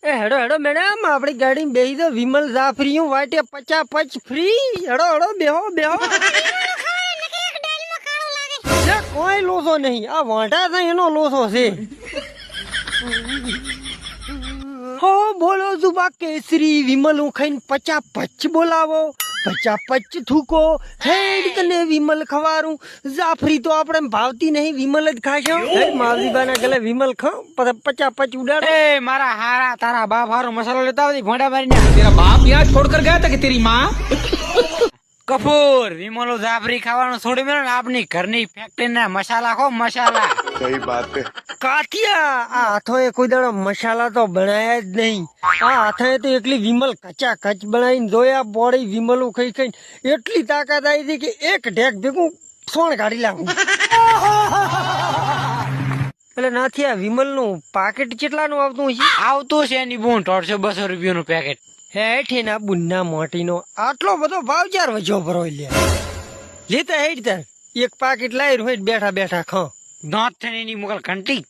એ હેડો હેડો મેડમ આપડી ગાડી બેહી દો વિમલ જાફરી વાટે 50 ફ્રી હેડો હેડો બેહો બેહો કોઈ લોસો નહીં આ વાંટા છે એનો લોસો છે હો બોલો જુબા કેસરી વિમલ હું ખાઈને 50 બોલાવો 50 થૂકો હેડ તને વિમલ ખવારું જાફરી તો આપણે ભાવતી નહીં વિમલ જ ખાશો માવજીબાના ગલે વિમલ ખાઓ 50 ઉડાડો ए मारा हारा तारा बाप हारो मसाला लेता हुआ भोंडा मारी तेरा बाप यहाँ छोड़कर गया था कि तेरी माँ कपूर विमलो जाफरी खावानो छोड़ी मेरा ना अपनी घरनी फैक्ट्री ना मसाला खो मसाला सही बात है કાઠિયા આ હાથોએ કોઈ દાડો મસાલા તો બનાયા જ નહીં આ હાથોએ તો એકલી વિમલ કચા કચ બનાવીને જોયા બોડી વિમલું ખાઈ ખાઈને એટલી તાકાત આવી હતી કે એક ઢેક ભેગું સોણ કાઢી લાવું એટલે નાથી આ વિમલ નું પાકેટ કેટલાનું આવતું છે આવતું છે એની બૂન 150-200 રૂપિયાનું પેકેટ હેઠ એના બુન્ના મોટીનો આટલો બધો ભાવ ચાર વજો ભરો લે લેતા હેઠ તાર એક પાકેટ લાવી હોય બેઠા બેઠા ખા દાંત થઈને એની મુગલ ઘંટી